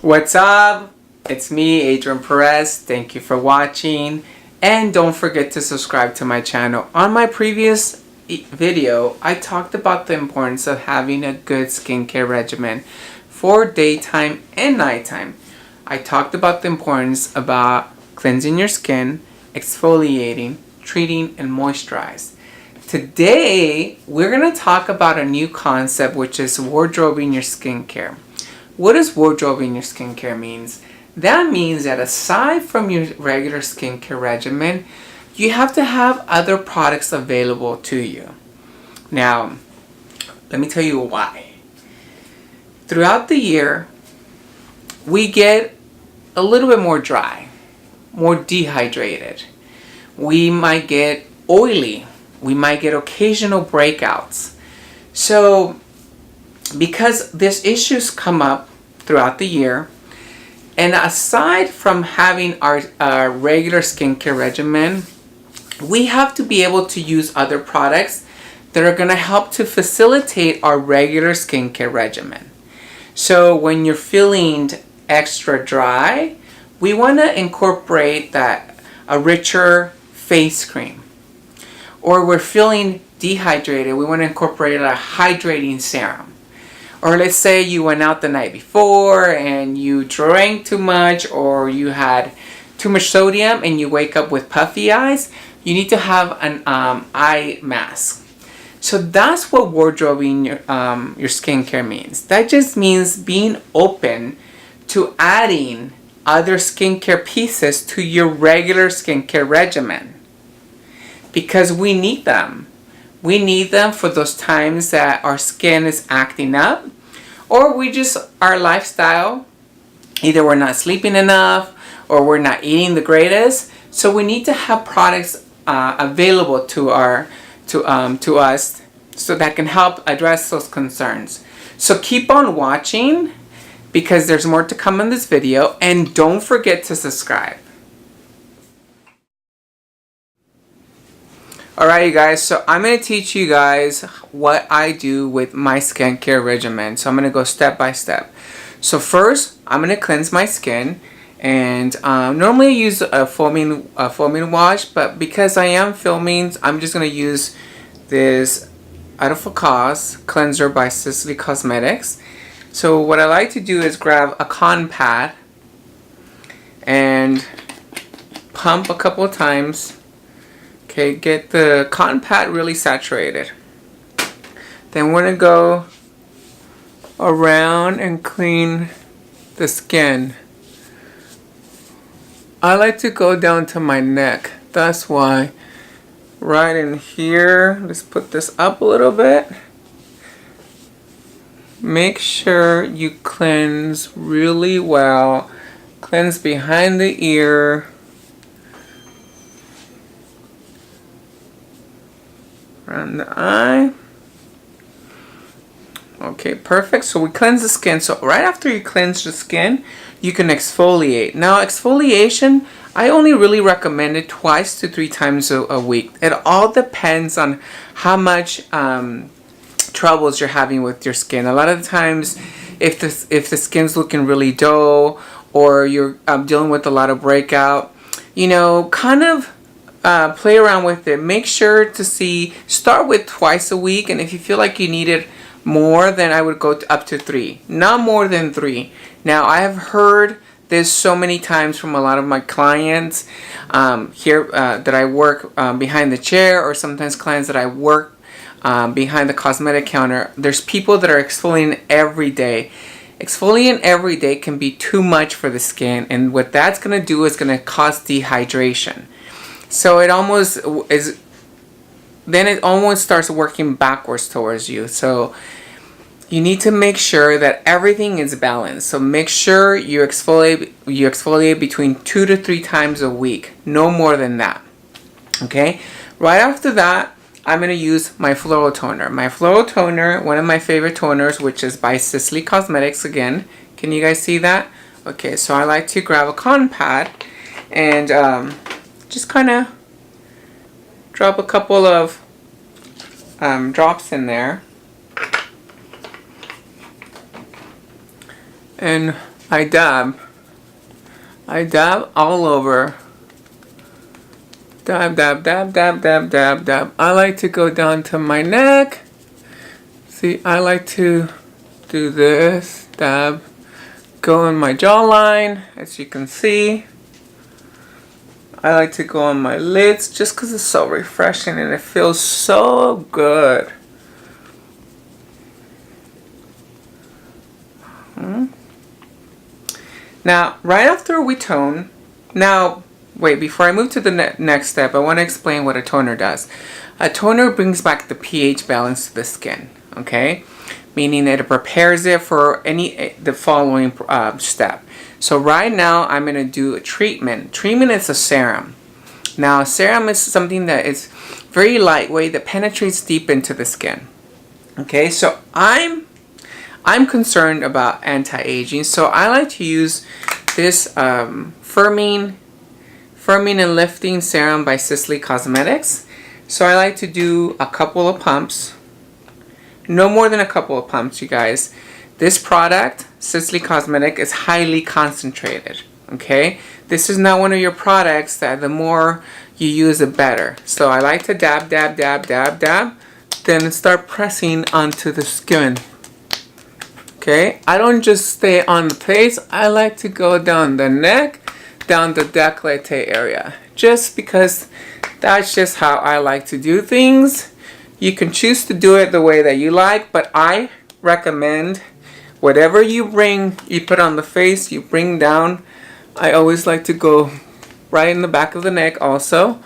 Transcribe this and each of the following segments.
What's up? It's me, Adrian Perez. Thank you for watching. And don't forget to subscribe to my channel. On my previous video, I talked about the importance of having a good skincare regimen for daytime and nighttime. I talked about the importance about cleansing your skin, exfoliating, treating, and moisturize. Today, we're going to talk about a new concept, which is wardrobing your skincare. What does wardrobing your skincare means? That means that aside from your regular skincare regimen, you have to have other products available to you. Now, let me tell you why. Throughout the year, we get a little bit more dry, more dehydrated. We might get oily. We might get occasional breakouts. So, because these issues come up throughout the year, and aside from having our regular skincare regimen, we have to be able to use other products that are going to help to facilitate our regular skincare regimen. So when you're feeling extra dry, we want to incorporate a richer face cream. Or we're feeling dehydrated, we want to incorporate a hydrating serum. Or let's say you went out the night before and you drank too much, or you had too much sodium and you wake up with puffy eyes, you need to have an eye mask. So that's what wardrobing your skincare means. That just means being open to adding other skincare pieces to your regular skincare regimen. Because we need them. We need them for those times that our skin is acting up, or our lifestyle, either we're not sleeping enough or we're not eating the greatest. So we need to have products available to us so that can help address those concerns. So keep on watching because there's more to come in this video, and don't forget to subscribe. Alright you guys, so I'm going to teach you guys what I do with my skincare regimen. So I'm going to go step by step. So first, I'm going to cleanse my skin, and normally I use a foaming wash, but because I am filming, I'm just going to use this Out of Focus cleanser by Sisley Cosmetics. So what I like to do is grab a cotton pad and pump a couple of times. Okay, get the cotton pad really saturated. Then we're going to go around and clean the skin. I like to go down to my neck. That's why. Right in here, let's put this up a little bit. Make sure you cleanse really well. Cleanse behind the ear. Around the eye. Okay, perfect. So we cleanse the skin. So right after you cleanse the skin, you can exfoliate. Now exfoliation, I only really recommend it 2 to 3 times a week. It all depends on how much troubles you're having with your skin. A lot of the times, if the skin's looking really dull, or you're dealing with a lot of breakout, kind of play around with it. Make sure to start with 2 a week, and if you feel like you need it more, then I would go up to 3. Not more than 3. Now, I have heard this so many times from a lot of my clients here that I work behind the chair, or sometimes clients that I work behind the cosmetic counter. There's people that are exfoliating every day. Exfoliating every day can be too much for the skin, and what that's going to do is going to cause dehydration. So it almost starts working backwards towards you. So you need to make sure that everything is balanced. So make sure you exfoliate between 2 to 3 times a week, no more than that. Okay. Right after that, I'm going to use my Floral Toner. My Floral Toner, one of my favorite toners, which is by Sisley Cosmetics again. Can you guys see that? Okay, so I like to grab a cotton pad and just kind of drop a couple of drops in there. And I dab all over. Dab, dab, dab, dab, dab, dab, dab. I like to go down to my neck. See, I like to do this, dab, go in my jawline, as you can see. I like to go on my lids just because it's so refreshing and it feels so good. Now, right after we tone, now, wait, before I move to the next step, I want to explain what a toner does. A toner brings back the pH balance to the skin, okay? Meaning that it prepares it for the following step. So right now, I'm going to do a treatment. Treatment is a serum. Now, serum is something that is very lightweight, that penetrates deep into the skin. Okay, so I'm concerned about anti-aging, so I like to use this firming and lifting serum by Sisley Cosmetics. So I like to do a couple of pumps, no more than a couple of pumps, you guys. This product, Sisley Cosmetics, is highly concentrated. Okay, this is not one of your products that the more you use, the better. So I like to dab, dab, dab, dab, dab, then start pressing onto the skin. Okay, I don't just stay on the face. I like to go down the neck, down the décolleté area, just because that's just how I like to do things. You can choose to do it the way that you like, but I recommend whatever you put on the face, you bring down. I always like to go right in the back of the neck also.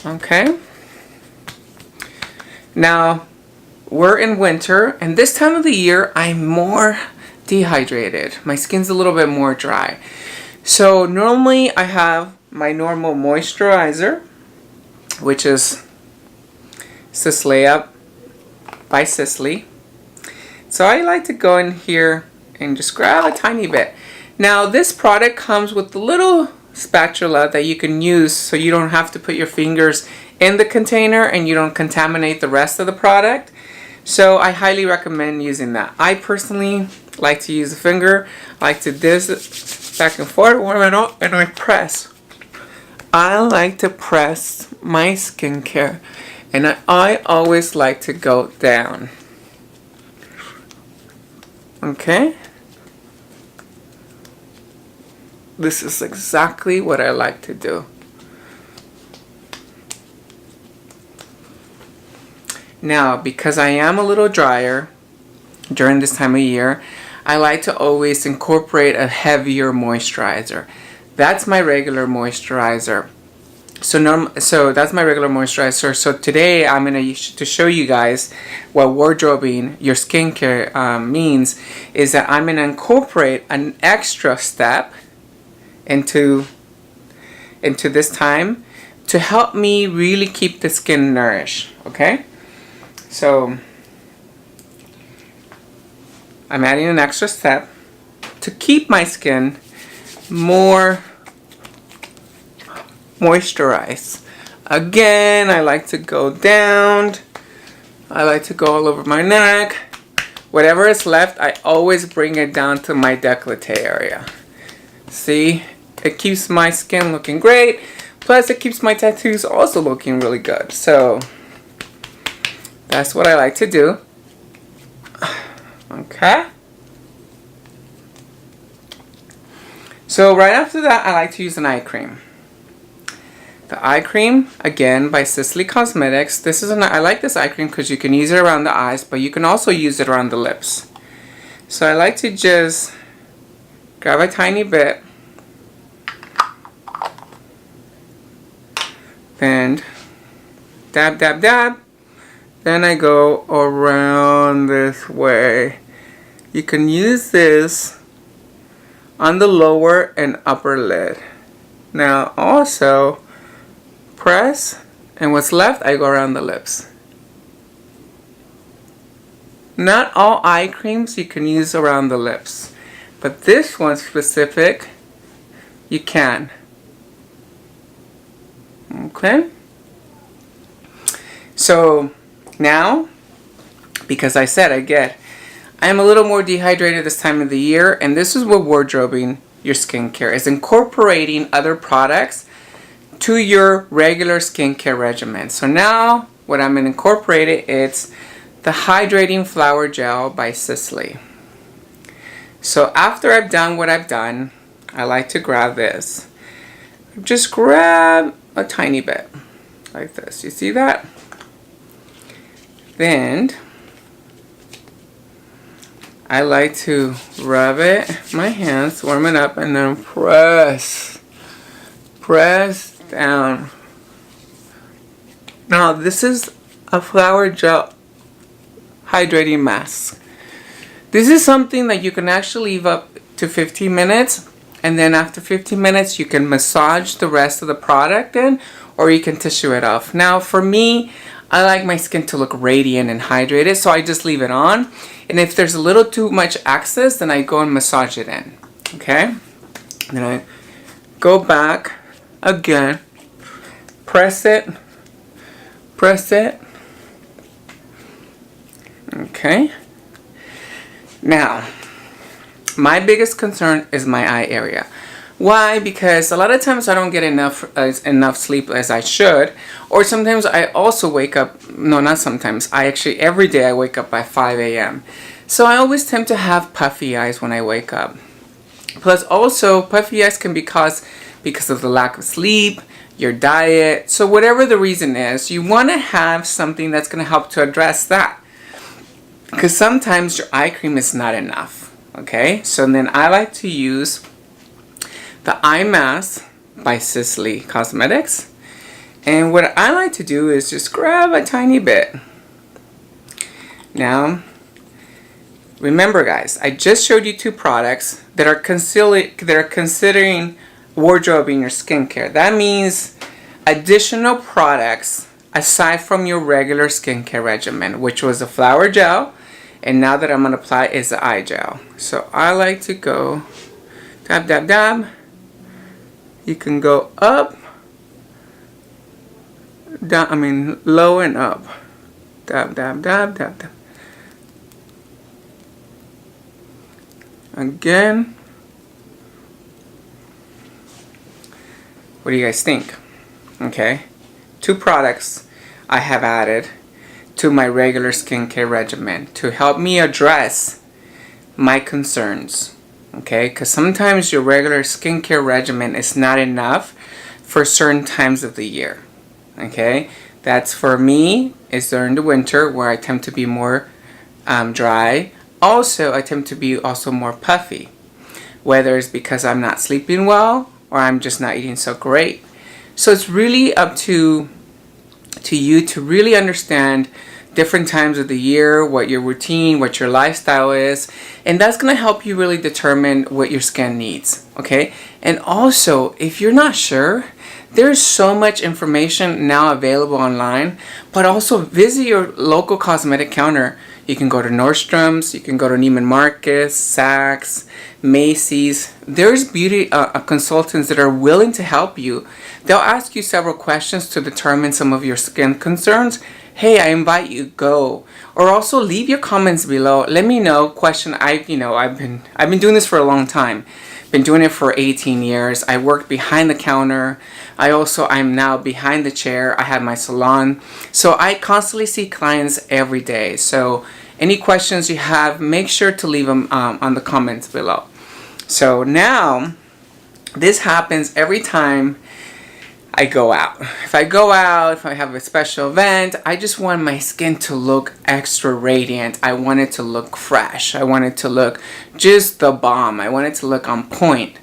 Okay. Now, we're in winter, and this time of the year, I'm more dehydrated. My skin's a little bit more dry. So normally I have my normal moisturizer, which is Sisleya by Sisley. So I like to go in here and just grab a tiny bit. Now this product comes with a little spatula that you can use so you don't have to put your fingers in the container and you don't contaminate the rest of the product. So I highly recommend using that. I personally like to use a finger. I like to do this back and forth, warm it up, and I press. I like to press my skincare, and I always like to go down. Okay? This is exactly what I like to do. Now, because I am a little drier during this time of year, I like to always incorporate a heavier moisturizer. That's my regular moisturizer. So that's my regular moisturizer. So today I'm going to show you guys what wardrobing your skincare means, is that I'm going to incorporate an extra step into this time to help me really keep the skin nourished. Okay? So I'm adding an extra step to keep my skin more moisturized. Again, I like to go down. I like to go all over my neck. Whatever is left, I always bring it down to my décolleté area. See? It keeps my skin looking great. Plus, it keeps my tattoos also looking really good. So that's what I like to do. Okay. So right after that, I like to use an eye cream. The eye cream, again, by Sisley Cosmetics. I like this eye cream because you can use it around the eyes, but you can also use it around the lips. So I like to just grab a tiny bit and dab, dab, dab. Then I go around this way. You can use this on the lower and upper lid. Now also press, and what's left I go around the lips. Not all eye creams you can use around the lips, but this one specific you can. Okay? So now, because I said I get I am a little more dehydrated this time of the year, and this is what wardrobing your skincare is, incorporating other products to your regular skincare regimen. So now what I'm going to incorporate it's the Hydrating Flower Gel by Sisley. So after I've done what I've done, I like to grab this. Just grab a tiny bit like this. You see that? Then I like to rub it, my hands, warm it up, and then press down. Now this is a flower gel hydrating mask. This is something that you can actually leave up to 15 minutes, and then after 15 minutes you can massage the rest of the product in, or you can tissue it off. Now for me, I like my skin to look radiant and hydrated, so I just leave it on. And if there's a little too much excess, then I go and massage it in. Okay? Then I go back again, press it. Okay? Now, my biggest concern is my eye area. Why? Because a lot of times I don't get enough sleep as I should, or sometimes I also wake up, no, not sometimes, I actually, every day I wake up by 5 a.m. So I always tend to have puffy eyes when I wake up. Plus also, puffy eyes can be caused because of the lack of sleep, your diet. So whatever the reason is, you want to have something that's going to help to address that. Because sometimes your eye cream is not enough. Okay, so then I like to use the eye mask by Sisley Cosmetics. And what I like to do is just grab a tiny bit. Now, remember guys, I just showed you two products that are considering wardrobing your skincare. That means additional products aside from your regular skincare regimen, which was a flower gel, and now that I'm going to apply is the eye gel. So I like to go dab, dab, dab. You can go up, down, low and up. Dab, dab, dab, dab, dab. Again. What do you guys think? Okay. Two products I have added to my regular skincare regimen to help me address my concerns. Okay, because sometimes your regular skincare regimen is not enough for certain times of the year. Okay, that's for me is during the winter where I tend to be more dry. Also, I tend to be also more puffy, whether it's because I'm not sleeping well or I'm just not eating so great. So it's really up to you to really understand different times of the year, what your routine, what your lifestyle is, and that's going to help you really determine what your skin needs. Okay, and also if you're not sure, there's so much information now available online, but also visit your local cosmetic counter. You can go to Nordstrom's, you can go to Neiman Marcus, Saks, Macy's. There's beauty consultants that are willing to help you. They'll ask you several questions to determine some of your skin concerns. Hey, I invite you, go. Or also leave your comments below. Let me know question. I've been doing this for a long time. Been doing it for 18 years. I worked behind the counter. I'm now behind the chair. I have my salon. So I constantly see clients every day. So any questions you have, make sure to leave them on the comments below. So now, this happens every time I go out. If I have a special event, I just want my skin to look extra radiant. I want it to look fresh. I want it to look just the bomb. I want it to look on point.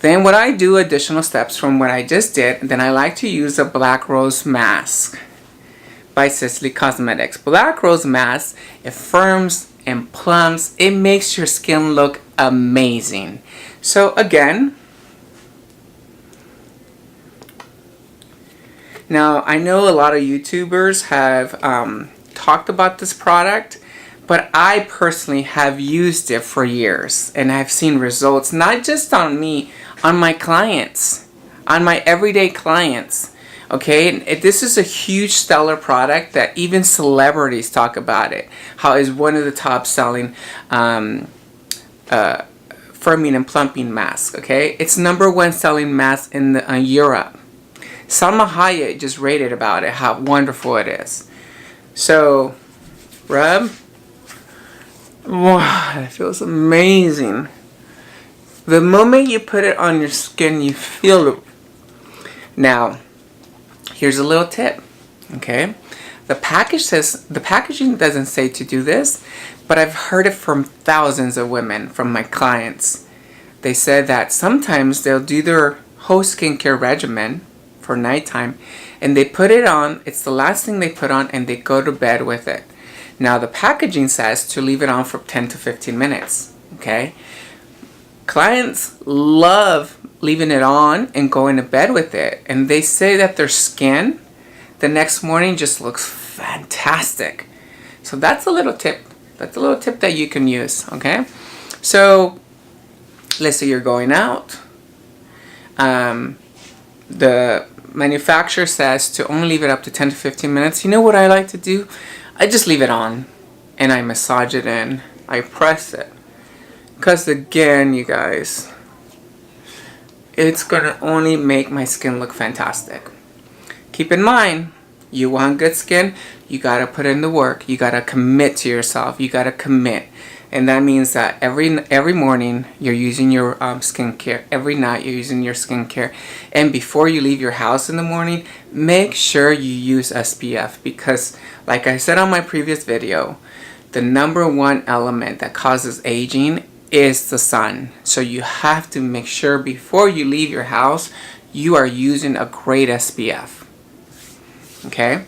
Then what I do, additional steps from what I just did, then I like to use a Black Rose Mask by Sisley Cosmetics. Black Rose Mask, it firms and plumps. It makes your skin look amazing. So again, now, I know a lot of YouTubers have talked about this product, but I personally have used it for years, and I've seen results, not just on me, on my clients, on my everyday clients. Okay, and this is a huge stellar product that even celebrities talk about it. How is one of the top selling firming and plumping masks. Okay, it's #1 selling mask in Europe. Salma Hayek just rated about it, how wonderful it is. So, rub. Wow, it feels amazing. The moment you put it on your skin, you feel it. Now, here's a little tip, okay? The packaging doesn't say to do this, but I've heard it from thousands of women, from my clients. They said that sometimes they'll do their whole skincare regimen for nighttime, and they put it on, it's the last thing they put on, and they go to bed with it. Now, the packaging says to leave it on for 10 to 15 minutes, okay? Clients love leaving it on and going to bed with it, and they say that their skin the next morning just looks fantastic. So that's a little tip. That's a little tip that you can use, okay? So let's say you're going out. The manufacturer says to only leave it up to 10 to 15 minutes. You know what I like to do? I just leave it on and I massage it in. I press it. Because again, you guys, it's gonna only make my skin look fantastic. Keep in mind, you want good skin, you gotta put in the work. You gotta commit to yourself. You gotta commit. And that means that every morning you're using your skincare. Every night you're using your skincare. And before you leave your house in the morning, make sure you use SPF. Because like I said on my previous video, the #1 element that causes aging is the sun. So you have to make sure before you leave your house, you are using a great SPF. Okay?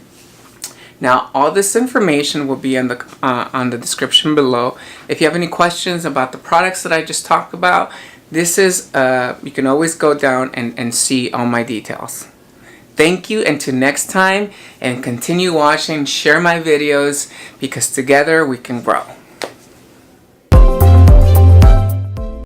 Now, all this information will be in on the description below. If you have any questions about the products that I just talked about, this is, you can always go down and see all my details. Thank you, until next time, and continue watching, share my videos, because together we can grow.